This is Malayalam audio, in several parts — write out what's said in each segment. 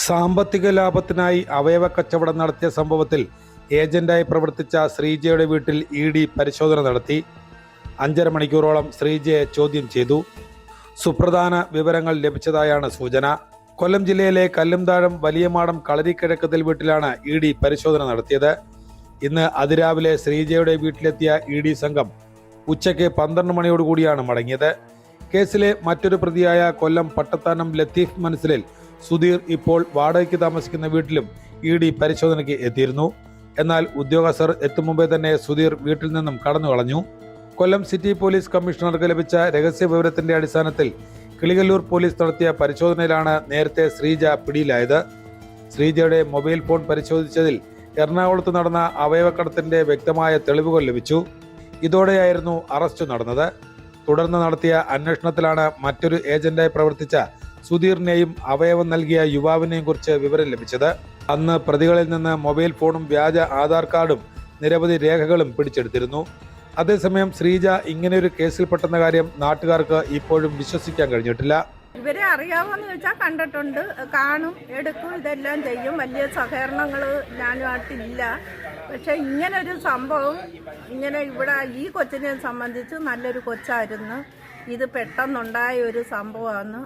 സാമ്പത്തിക ലാഭത്തിനായി അവയവ കച്ചവടം നടത്തിയ സംഭവത്തിൽ ഏജന്റായി പ്രവർത്തിച്ച ശ്രീജയുടെ വീട്ടിൽ ഇ.ഡി. പരിശോധന നടത്തി. 5.5 മണിക്കൂറോളം ശ്രീജയെ ചോദ്യം ചെയ്തു. സുപ്രധാന വിവരങ്ങൾ ലഭിച്ചതായാണ് സൂചന. കൊല്ലം ജില്ലയിലെ കല്ലുംതാഴം വലിയമാടം കളരിക്കിഴക്കത്തിൽ വീട്ടിലാണ് ഇ.ഡി. പരിശോധന നടത്തിയത്. ഇന്ന് അതിരാവിലെ ശ്രീജയുടെ വീട്ടിലെത്തിയ ഇ.ഡി. സംഘം ഉച്ചയ്ക്ക് 12 മണിയോടുകൂടിയാണ് മടങ്ങിയത്. കേസിലെ മറ്റൊരു പ്രതിയായ കൊല്ലം പട്ടത്താനം ലത്തീഫ് മനസ്സിലിൽ സുധീർ ഇപ്പോൾ വാടകയ്ക്ക് താമസിക്കുന്ന വീട്ടിലും ഇ.ഡി. പരിശോധനയ്ക്ക് എത്തിയിരുന്നു. എന്നാൽ ഉദ്യോഗസ്ഥർ എത്തും മുമ്പേ തന്നെ സുധീർ വീട്ടിൽ നിന്നും കടന്നു കളഞ്ഞു. കൊല്ലം സിറ്റി പോലീസ് കമ്മീഷണർക്ക് ലഭിച്ച രഹസ്യ വിവരത്തിന്റെ അടിസ്ഥാനത്തിൽ കിളികല്ലൂർ പോലീസ് നടത്തിയ പരിശോധനയിലാണ് നേരത്തെ ശ്രീജ പിടിയിലായത്. ശ്രീജയുടെ മൊബൈൽ ഫോൺ പരിശോധിച്ചതിൽ എറണാകുളത്ത് നടന്ന അവയവക്കടത്തിന്റെ വ്യക്തമായ തെളിവുകൾ ലഭിച്ചു. ഇതോടെയായിരുന്നു അറസ്റ്റ് നടന്നത്. തുടർന്ന് നടത്തിയ അന്വേഷണത്തിലാണ് മറ്റൊരു ഏജന്റായി പ്രവർത്തിച്ച സുധീറിനെയും അവയവം നൽകിയ യുവാവിനെയും കുറിച്ച് വിവരം ലഭിച്ചത്. അന്ന് പ്രതികളിൽ നിന്ന് മൊബൈൽ ഫോണും വ്യാജ ആധാർ കാർഡും നിരവധി രേഖകളും പിടിച്ചെടുത്തിരുന്നു. അതേസമയം ശ്രീജ ഇങ്ങനെയൊരു കേസിൽപ്പെട്ടെന്ന കാര്യം നാട്ടുകാർക്ക് ഇപ്പോഴും വിശ്വസിക്കാൻ കഴിഞ്ഞിട്ടില്ല. ഇവരെ അറിയാമെന്ന് വെച്ചാൽ കണ്ടിട്ടുണ്ട്, കാണും, എടുക്കും, ഇതെല്ലാം ചെയ്യും. വലിയ സഹകരണങ്ങൾ ഞാനുമായിട്ടില്ല. പക്ഷെ ഇങ്ങനൊരു സംഭവം ഇങ്ങനെ ഇവിടെ ഈ കൊച്ചിനെ സംബന്ധിച്ച് നല്ലൊരു കൊച്ചായിരുന്നു. ഇത് പെട്ടെന്നുണ്ടായ ഒരു സംഭവമാണ്.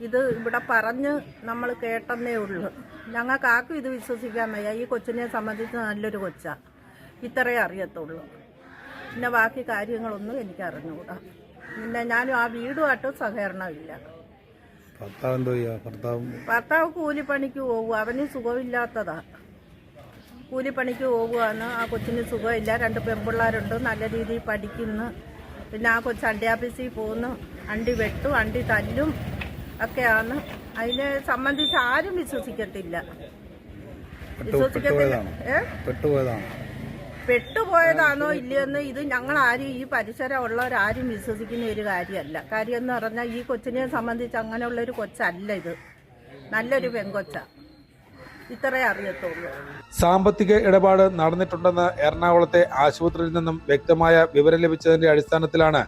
ഇത് ഇവിടെ പറഞ്ഞ് നമ്മൾ കേട്ടെന്നേ ഉള്ളൂ. ഞങ്ങൾക്ക് ആർക്കും ഇത് വിശ്വസിക്കാൻ വയ്യ. ഈ കൊച്ചിനെ സംബന്ധിച്ച് നല്ലൊരു കൊച്ചാണ്, ഇത്രയേ അറിയത്തുള്ളൂ. പിന്നെ ബാക്കി കാര്യങ്ങളൊന്നും എനിക്ക് അറിഞ്ഞുകൂടാ. പിന്നെ ഞാനും ആ വീടുമായിട്ട് സഹകരണമില്ല. ഭർത്താവ് കൂലിപ്പണിക്ക് പോകുക, അവന് സുഖമില്ലാത്തതാ. കൂലിപ്പണിക്ക് പോകുകയാണ്. ആ കൊച്ചിന് സുഖമില്ല. 2 പെൺപിള്ളേരുണ്ട്, നല്ല രീതിയിൽ പഠിക്കുന്നു. പിന്നെ ആ കൊച്ച് അണ്ടി ഓഫീസിൽ പോകുന്നു, അണ്ടി വെട്ടും, അണ്ടി തല്ലും ഒക്കെയാണ്. അതിനെ സംബന്ധിച്ച് ആരും വിശ്വസിക്കത്തില്ല. പെട്ടുപോയതാണോ ഇല്ലയെന്ന് ഇത് ഞങ്ങളാരും ഈ പരിസരം ഉള്ളവരാരും വിശ്വസിക്കുന്ന ഒരു കാര്യമല്ല. കാര്യം എന്ന് പറഞ്ഞാൽ ഈ കൊച്ചിനെ സംബന്ധിച്ച് അങ്ങനെയുള്ളൊരു കൊച്ചല്ല. ഇത് നല്ലൊരു പെൺകൊച്ച, ഇത്രേ അറിയത്തുള്ളൂ. സാമ്പത്തിക ഇടപാട് നടന്നിട്ടുണ്ടെന്ന് എറണാകുളത്തെ ആശുപത്രിയിൽ നിന്നും വ്യക്തമായ വിവരം ലഭിച്ചതിന്റെ അടിസ്ഥാനത്തിലാണ്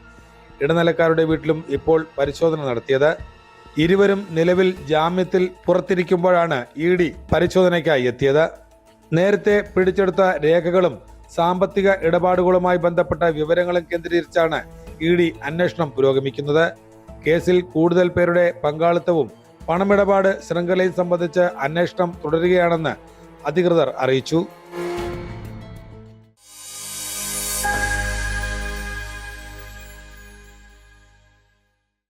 ഇടനിലക്കാരുടെ വീട്ടിലും ഇപ്പോൾ പരിശോധന നടത്തിയത്. ഇരുവരും നിലവിൽ ജാമ്യത്തിൽ പുറത്തിരിക്കുമ്പോഴാണ് ഇ.ഡി. പരിശോധനയ്ക്കായി എത്തിയത്. നേരത്തെ പിടിച്ചെടുത്ത രേഖകളും സാമ്പത്തിക ഇടപാടുകളുമായി ബന്ധപ്പെട്ട വിവരങ്ങളും കേന്ദ്രീകരിച്ചാണ് ഇ.ഡി. അന്വേഷണം പുരോഗമിക്കുന്നത്. കേസിൽ കൂടുതൽ പേരുടെ പങ്കാളിത്തവും പണമിടപാട് ശൃംഖലയും സംബന്ധിച്ച് അന്വേഷണം തുടരുകയാണെന്ന് അധികൃതർ അറിയിച്ചു.